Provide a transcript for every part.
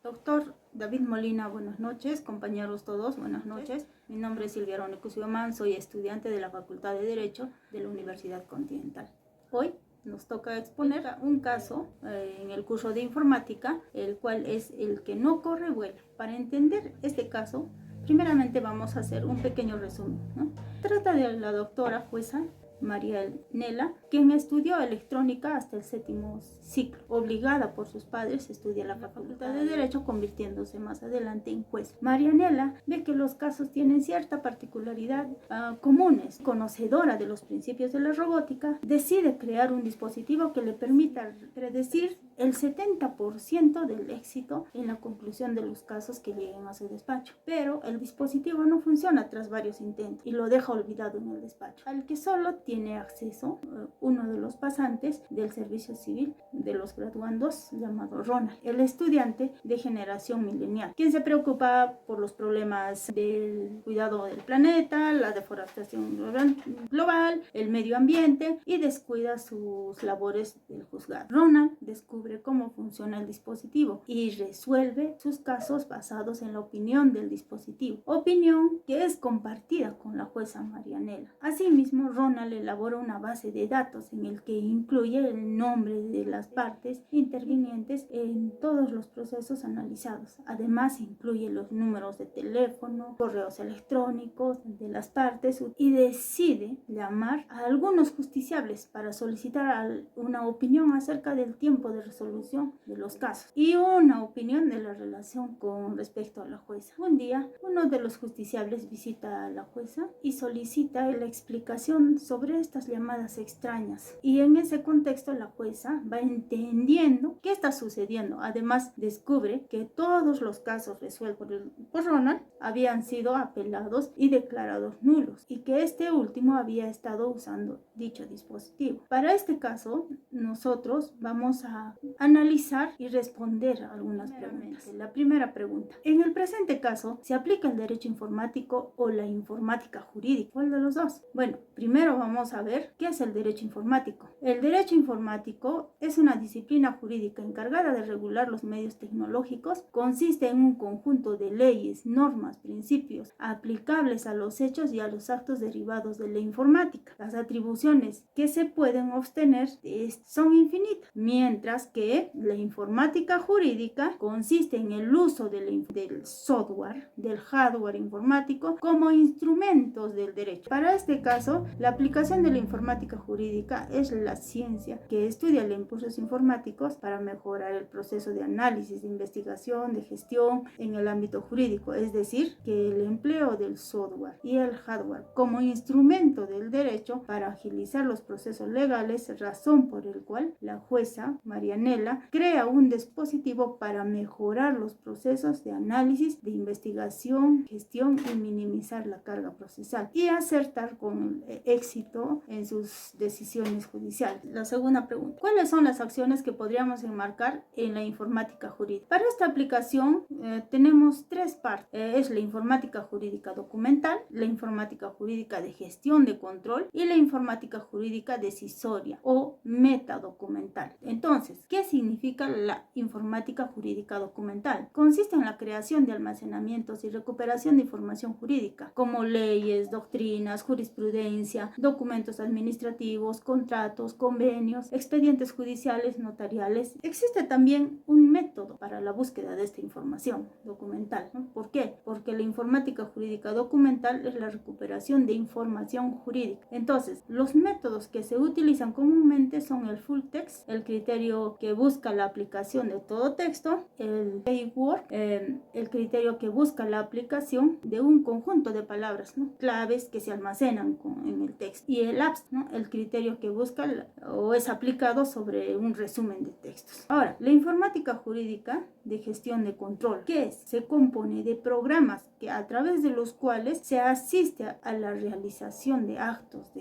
Doctor David Molina, buenas noches. Compañeros todos, buenas noches. Mi nombre es Silvia Ronecusioman, soy estudiante de la Facultad de Derecho de la Universidad Continental. Hoy nos toca exponer un caso en el curso de informática, el cual es el que no corre vuela. Para entender este caso, primeramente vamos a hacer un pequeño resumen, ¿no? Trata de la doctora jueza María Nela, quien estudió electrónica hasta el 7º ciclo. Obligada por sus padres, estudia la Facultad de Derecho, convirtiéndose más adelante en juez. María Nela ve que los casos tienen cierta particularidad comunes. Conocedora de los principios de la robótica, decide crear un dispositivo que le permita predecir el 70% del éxito en la conclusión de los casos que lleguen a su despacho. Pero el dispositivo no funciona tras varios intentos y lo deja olvidado en el despacho, al que solo tiene acceso uno de los pasantes del servicio civil de los graduandos, llamado Ronald, el estudiante de generación milenial, quien se preocupa por los problemas del cuidado del planeta, la deforestación global, el medio ambiente, y descuida sus labores del juzgado. Ronald descubre cómo funciona el dispositivo y resuelve sus casos basados en la opinión del dispositivo, opinión que es compartida con la jueza María Nela. Asimismo, Ronald elabora una base de datos en el que incluye el nombre de las partes intervinientes en todos los procesos analizados. Además, incluye los números de teléfono, correos electrónicos de las partes, y decide llamar a algunos justiciables para solicitar una opinión acerca del tiempo de resolución de los casos y una opinión de la relación con respecto a la jueza. Un día, uno de los justiciables visita a la jueza y solicita la explicación sobre estas llamadas extrañas, y en ese contexto la jueza va entendiendo qué está sucediendo. Además, descubre que todos los casos resueltos por Ronald habían sido apelados y declarados nulos, y que este último había estado usando dicho dispositivo. Para este caso, nosotros vamos a analizar y responder algunas preguntas. La primera pregunta: en el presente caso, ¿se aplica el derecho informático o la informática jurídica? ¿Cuál de los dos? Bueno, primero vamos a ver qué es el derecho informático. El derecho informático es una disciplina jurídica encargada de regular los medios tecnológicos. Consiste en un conjunto de leyes, normas, principios aplicables a los hechos y a los actos derivados de la informática. Las atribuciones que se pueden obtener son infinitas, mientras que la informática jurídica consiste en el uso del software, del hardware informático como instrumentos del derecho. Para este caso, la aplicación de la informática jurídica es la ciencia que estudia los impulsos informáticos para mejorar el proceso de análisis, de investigación, de gestión en el ámbito jurídico, es decir, que el empleo del software y el hardware como instrumento del derecho para agilizar los procesos legales, razón por el cual la jueza María Nela crea un dispositivo para mejorar los procesos de análisis, de investigación, gestión y minimizar la carga procesal y acertar con éxito en sus decisiones judiciales. La segunda pregunta: ¿cuáles son las acciones que podríamos enmarcar en la informática jurídica? Para esta aplicación tenemos tres partes. Es la informática jurídica documental, la informática jurídica de gestión de control y la informática jurídica decisoria o metadocumental. Entonces, ¿qué significa la informática jurídica documental? Consiste en la creación de almacenamientos y recuperación de información jurídica, como leyes, doctrinas, jurisprudencia, documentos administrativos, contratos, convenios, expedientes judiciales, notariales. Existe también un método para la búsqueda de esta información documental, ¿no? ¿Por qué? Porque la informática jurídica documental es la recuperación de información jurídica. Entonces, los métodos que se utilizan comúnmente son el full text, el criterio que busca la aplicación de todo texto, el keyword, el criterio que busca la aplicación de un conjunto de palabras, ¿no?, claves que se almacenan en el texto, y el abstract, ¿no?, el criterio que busca o es aplicado sobre un resumen de textos. Ahora, la informática jurídica de gestión de control, ¿qué es? Se compone de programas a través de los cuales se asiste a la realización de actos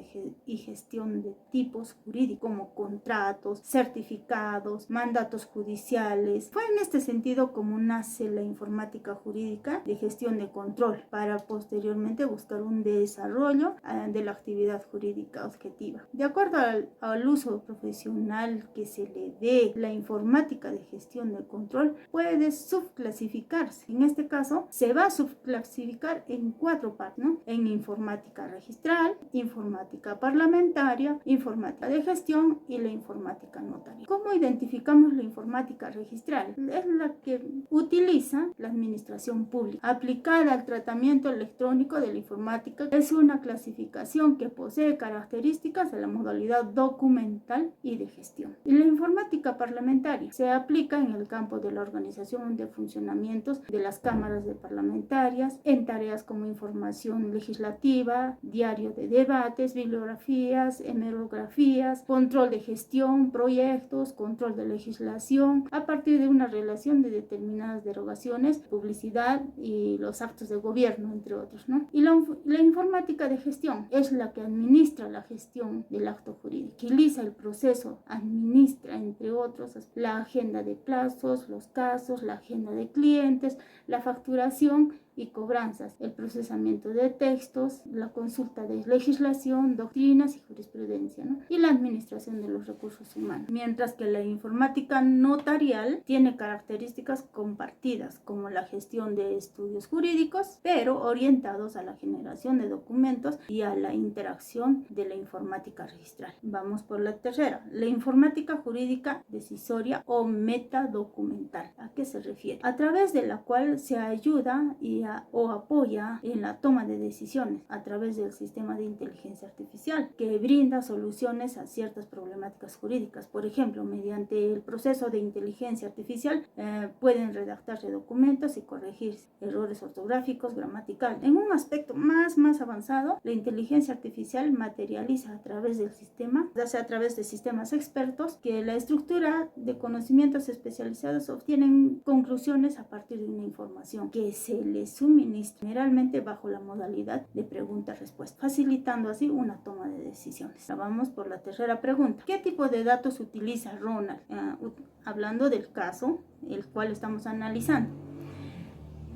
y gestión de tipos jurídicos como contratos, certificados, mandatos judiciales. Fue en este sentido como nace la informática jurídica de gestión de control para posteriormente buscar un desarrollo de la actividad jurídica objetiva. De acuerdo al uso profesional que se le dé, la informática de gestión de control puede subclasificarse. En este caso, se va a subclasificar en 4 partes, ¿no? En informática registral, informática parlamentaria, informática de gestión y la informática notarial. ¿Cómo identificamos la informática registral? Es la que utiliza la administración pública aplicada al tratamiento electrónico de la informática. Es una clasificación que posee características de la modalidad documental y de gestión. Y la informática parlamentaria se aplica en el campo de la organización de funcionamientos de las cámaras de parlamentarias, en tareas como información legislativa, diario de debates, bibliografías, hemerografías, control de gestión, proyectos, control de legislación, a partir de una relación de determinadas derogaciones, publicidad y los actos de gobierno, entre otros, ¿no? Y la informática de gestión es la que administra la gestión del acto jurídico, utiliza el proceso, administra, entre otros, la agenda de plazos, los casos, la agenda de clientes, la facturación y cobranzas, el procesamiento de textos, la consulta de legislación, doctrinas y jurisprudencia, ¿no? Y la administración de los recursos humanos. Mientras que la informática notarial tiene características compartidas, como la gestión de estudios jurídicos, pero orientados a la generación de documentos y a la interacción de la informática registral. Vamos por la tercera, la informática jurídica decisoria o metadocumental. ¿A qué se refiere? A través de la cual se ayuda o apoya en la toma de decisiones a través del sistema de inteligencia artificial que brinda soluciones a ciertas problemáticas jurídicas. Por ejemplo, mediante el proceso de inteligencia artificial pueden redactarse documentos y corregir errores ortográficos, gramaticales. En un aspecto más avanzado, la inteligencia artificial materializa a través del sistema, ya sea a través de sistemas expertos, que la estructura de conocimientos especializados obtienen conclusiones a partir de una información que se les suministra generalmente bajo la modalidad de pregunta-respuesta, facilitando así una toma de decisiones. Ahora vamos por la tercera pregunta. ¿Qué tipo de datos utiliza Ronald? Hablando del caso, el cual estamos analizando.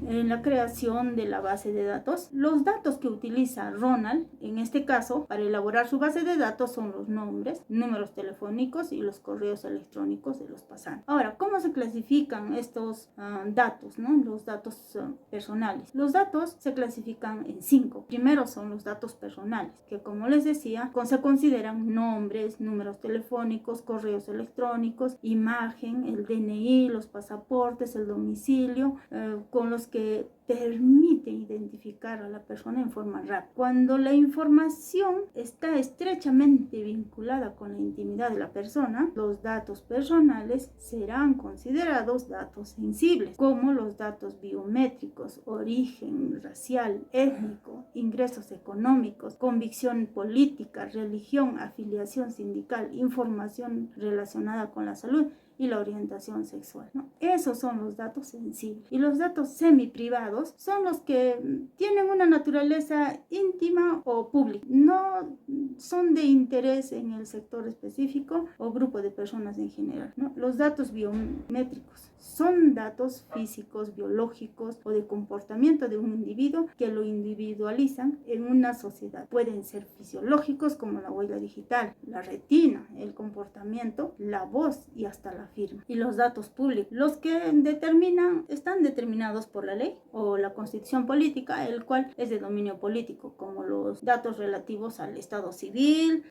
En la creación de la base de datos, los datos que utiliza Ronald, en este caso, para elaborar su base de datos son los nombres, números telefónicos y los correos electrónicos de los pasantes. Ahora, ¿cómo se clasifican estos datos, ¿no? Los datos personales. Los datos se clasifican en 5. Primero son los datos personales, que como les decía, se consideran nombres, números telefónicos, correos electrónicos, imagen, el DNI, los pasaportes, el domicilio, con los que permite identificar a la persona en forma rápida. Cuando la información está estrechamente vinculada con la intimidad de la persona, los datos personales serán considerados datos sensibles, como los datos biométricos, origen racial, étnico, ingresos económicos, convicción política, religión, afiliación sindical, información relacionada con la salud y la orientación sexual, ¿no? Esos son los datos sensibles. Y los datos semiprivados son los que tienen una naturaleza íntima o pública. No son de interés en el sector específico o grupo de personas en general, ¿no? Los datos biométricos son datos físicos, biológicos o de comportamiento de un individuo que lo individualizan en una sociedad. Pueden ser fisiológicos como la huella digital, la retina, el comportamiento, la voz y hasta la firma. Y los datos públicos, los que están determinados por la ley o la constitución política, el cual es de dominio político, como los datos relativos al estado civil,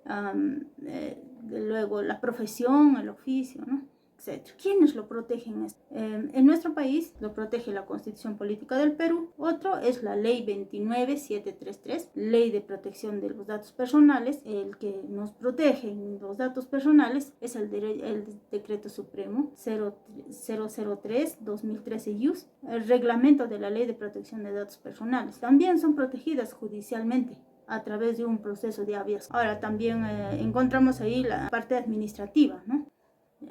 luego la profesión, el oficio, ¿no? Etc. ¿Quiénes lo protegen? En nuestro país lo protege la Constitución Política del Perú. Otro es la Ley 29733, Ley de Protección de los Datos Personales. El que nos protege en los datos personales es el Decreto Supremo 003-2013 el Reglamento de la Ley de Protección de Datos Personales. También son protegidas judicialmente a través de un proceso de habeas. Ahora también encontramos ahí la parte administrativa, ¿no?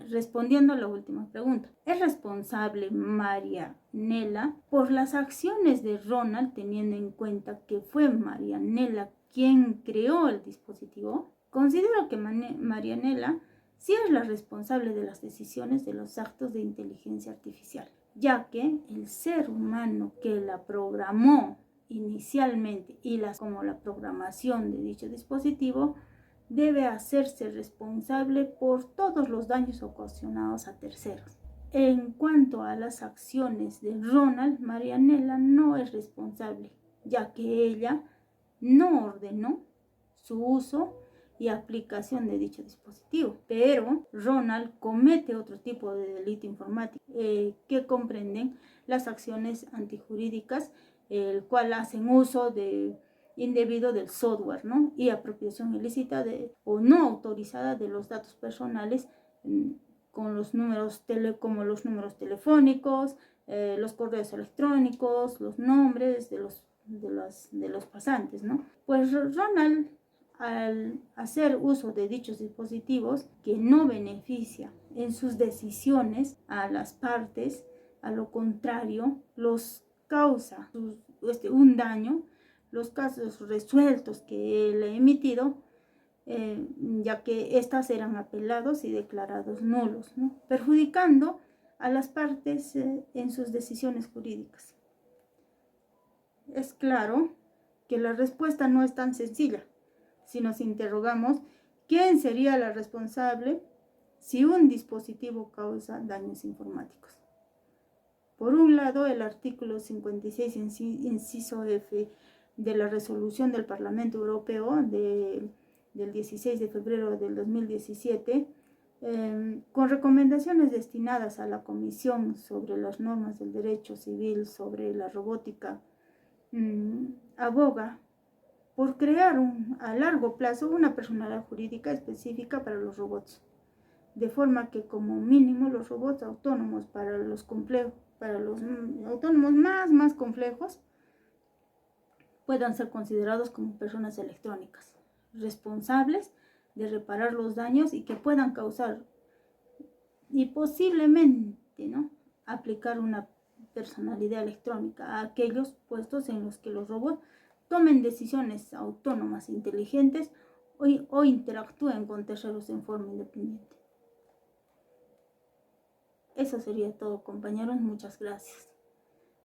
Respondiendo a la última pregunta, ¿es responsable Marianela por las acciones de Ronald, teniendo en cuenta que fue Marianela quien creó el dispositivo? Considero que Marianela sí es la responsable de las decisiones de los actos de inteligencia artificial, ya que el ser humano que la programó inicialmente como la programación de dicho dispositivo debe hacerse responsable por todos los daños ocasionados a terceros. En cuanto a las acciones de Ronald, Marianela no es responsable, ya que ella no ordenó su uso y aplicación de dicho dispositivo, pero Ronald comete otro tipo de delito informático que comprenden las acciones antijurídicas, el cual hacen uso indebido del software, ¿no? Y apropiación ilícita o no autorizada de los datos personales con los números como los números telefónicos, los correos electrónicos, los nombres de los pasantes, ¿no? Pues Ronald, al hacer uso de dichos dispositivos que no beneficia en sus decisiones a las partes, a lo contrario, los causa un daño, los casos resueltos que él ha emitido, ya que éstas eran apelados y declarados nulos, ¿no? Perjudicando a las partes en sus decisiones jurídicas. Es claro que la respuesta no es tan sencilla si nos interrogamos quién sería la responsable si un dispositivo causa daños informáticos. Por un lado, el artículo 56, inciso F, de la resolución del Parlamento Europeo del 16 de febrero del 2017, con recomendaciones destinadas a la Comisión sobre las normas del derecho civil sobre la robótica, aboga por crear a largo plazo una personalidad jurídica específica para los robots, de forma que como mínimo los robots autónomos para los autónomos más complejos puedan ser considerados como personas electrónicas, responsables de reparar los daños y que puedan causar y posiblemente, ¿no?, aplicar una personalidad electrónica a aquellos puestos en los que los robots tomen decisiones autónomas, inteligentes o interactúen con terceros en forma independiente. Eso sería todo, compañeros. Muchas gracias.